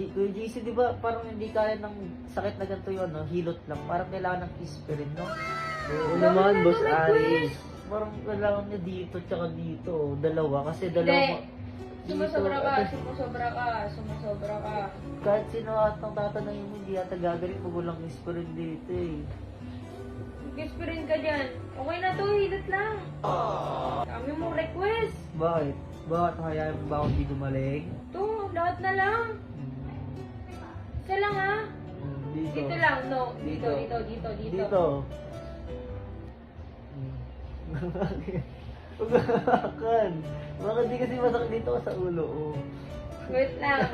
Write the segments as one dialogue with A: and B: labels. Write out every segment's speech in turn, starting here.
A: Kuya JC, di ba parang hindi kaya ng sakit na ganito yun, no? Hilot lang. Parang kailangan ng aspirin, no?
B: Oo naman, Boss Aris.
A: Parang kailangan niya dito tsaka dito. Dalawa. Kasi
C: Hindi.
A: dalawa.
C: Sumusobra ka,
A: at-
C: sumusobra ka, sumusobra ka.
A: Kahit sino at ang tatanungin mo, hindi yata gagaling pag walang aspirin dito eh.
C: Mag-experience ka dyan. Okay na to, hilot lang. Kami mong request.
A: Bakit? Bakit hayaan mo ba akong di gumaling?
C: To, lahat na lang. Isa lang ha.
A: Dito.
C: Dito lang, no. Dito,
A: Dito.
C: dito.
A: Dito. Huwag hawakan. Bakit di kasi masakit dito sa ulo? Oh.
C: Wait lang.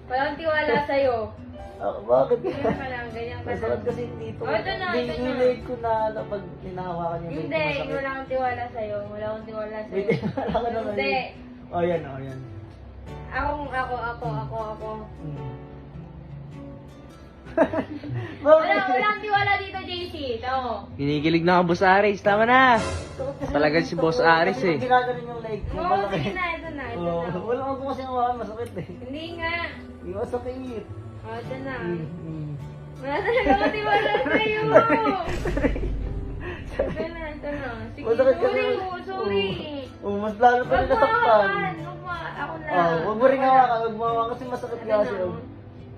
C: Walang tiwala sa'yo.
A: Bakit?
C: Ganyan ka lang, ganyan ka
A: Masakit
C: lang.
A: kasi dito.
C: Oh, ito na, ito na.
A: Nilate ko na pag hinahawakan niya.
C: Hindi, wala akong tiwala sa'yo. Wala akong tiwala
A: May
C: sa'yo.
A: tinala ka naman.
C: Hindi.
A: Oh, yan, oh, yan.
C: Ako.
A: Hmm.
C: Wala akong tiwala dito, JC. Tama.
B: Kinikilig na ako, Boss Aris. Tama na. Talaga si Boss Aris eh.
A: Ginagaling yung leg ko.
C: Oo, sige na, ito na.
A: Wala akong kasi hawakan, masakit eh.
C: Hindi nga.
A: Yung masakit.
C: Ito na.
A: Hmm.
C: Wala talaga akong tiwala sa'yo. Ito na. Sige,
A: Masakit ka
C: sorry.
A: na.
C: Sorry.
A: Oh, mas lalo pa rin
C: Wag mo
A: nasaktan.
C: hawakan. Ako na.
A: Oh, huwag mo rin hawakan, huwag mo hawakan kasi masakit
C: Ano
A: kasi.
C: na?
A: Oh.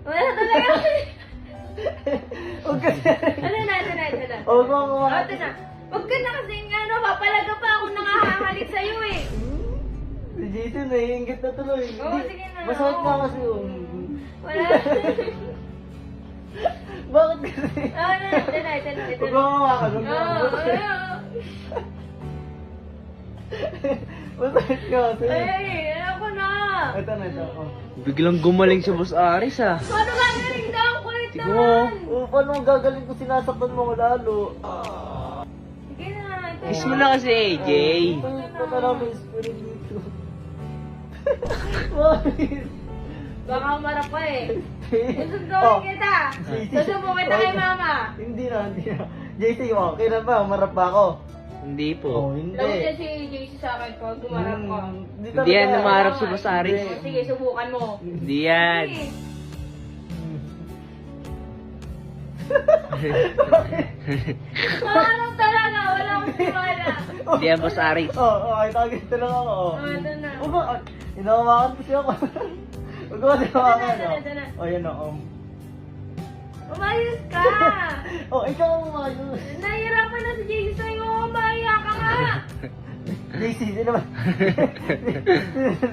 C: Wala talaga.
A: Huwag kasi.
C: Ano na.
A: Oh, huwag mo hawakan.
C: Ito na. Huwag ka na kasi ano, papalaga pa ako nakahahalik sa'yo eh.
A: Si Jason, naiingit na tuloy.
C: Oo,
A: Hindi,
C: sige na.
A: masakit
C: Oo.
A: nga kasi. Oh.
C: Wala.
A: Bakit kasi?
C: Ito na.
A: Huwag mo hawakan, huwag mo
C: Oo,
A: hawakan. Masakit nga kasi.
C: Ay, ako na.
A: Ito na, ito. Oh.
B: Biglang gumaling si Boss Aris ah.
C: Paano gagaling daw ang kulit
B: Tignan
C: naman?
B: mo.
A: Oh, paano ang gagaling kung sinasaktan mo lalo?
C: Sige na, ito
B: Kiss mo na kasi, AJ.
A: Ito na may spirit dito. Bakit?
C: Baka umarap ka eh.
A: Oh.
C: Susunduin kita. Susubukin kita kay mama.
A: Hindi na. JC, okay na ba? Umarap ba ako?
B: Hindi
A: Oh,
B: po.
A: hindi.
C: Lawag niya si JC sa akin pag umarap ka.
B: Hindi yan umarap si Boss Aris.
C: O, sige, subukan mo.
B: Hindi yan.
C: Sige. Ano talaga? Wala akong tiwala.
B: Hindi yan, Boss Aris.
A: Okay, tagay lang ako.
C: Ito na.
A: Huwag mo, hinawakan kasi ako. Huwag mo hinawakan.
C: Ito na.
A: Oh, yan o.
C: Umayos ka.
A: Ikaw ang umayos.
C: Nahihirapan na si JC sa'yo. Umaya ka nga.
A: JC, hindi naman.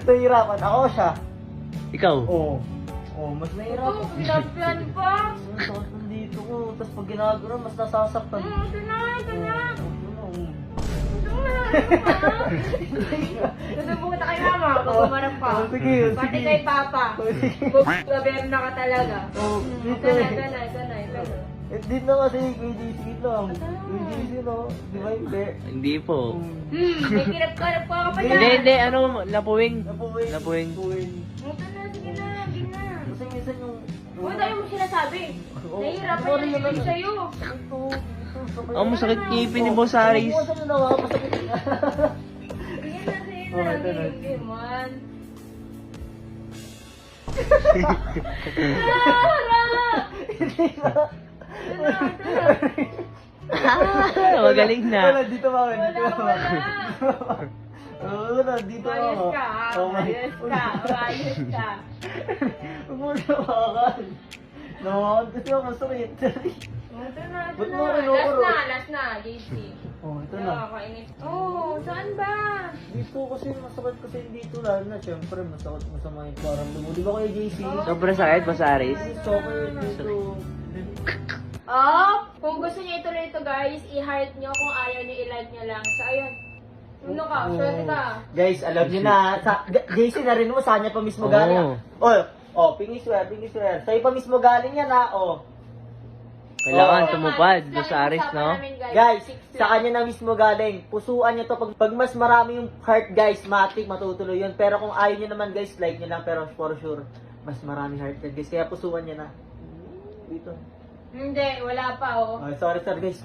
A: Nahihirapan. Ako siya.
B: Ikaw.
A: Mas
C: Ito,
A: nahihirapan.
C: pinagpian pa.
A: Ang sakit nandito ko. Tapos pag ginagawa, mas nasasaktan.
C: Ito na. Susubukan kita kay mama pag umarap ka.
A: Sige.
C: Pati kay papa. Gobyerno ka talaga.
A: Dito
C: Ito na.
A: Dito kasi kay JC lang. Kay JC no. Di ba hindi?
B: Hindi po.
C: May kirap-karap ka pa dyan.
B: Hindi. Ano, lapuwing.
A: Napuwing.
B: Napuwing.
C: Ito na, sige na.
A: Kasi minsan yung...
C: Huwag tayo mo sinasabi. Nahihirapan
A: Sorry,
C: na si sa'yo.
B: Ang masakit ngipin ni Boss Aris.
A: Masakit na ako. Masakit na.
C: Sige na, sige
A: Oh,
C: na.
A: ito na.
C: Sige, man.
B: Magaling
A: Wala,
B: na.
A: dito ba? Dito ba? Wala, dito ba?
C: Ayos ka, ha? Ayos ka.
A: Huwag mo nawakan. Nawakan kasi ako masakit.
C: Ito na.
A: Ba't mo kinukuro?
C: Last na, JC.
A: Ito na.
C: Nakakainis. Saan ba?
A: Dito kasi masakit kasi dito lalo na. Siyempre, masakit masama yung parang dumo. Di ba kayo, JC?
B: Sobrang sakit, Boss Aris.
A: So, kayo dito.
C: Kung gusto niyo ituloy ito guys, i-heart niyo. Kung ayaw niyo, i-like niyo lang. So, ayun. Ano ka? Swerte ka.
A: Guys, alam niyo na. JC na rin mo, saan niya pa mismo galing. Pingi swear. Sa'yo pa mismo galing yan ha.
B: Kailangan
A: Oo.
B: tumupad, Boss Aris, no?
A: Guys, sa kanya na mismo galing. Pusuan niyo to. Pag mas marami yung heart, guys, matik, matutuloy yun. Pero kung ayaw niyo naman, guys, like niyo lang. Pero for sure, mas marami heart yan, guys. Kaya pusuan niyo na. Dito.
C: Hindi, wala pa
A: Sorry, guys.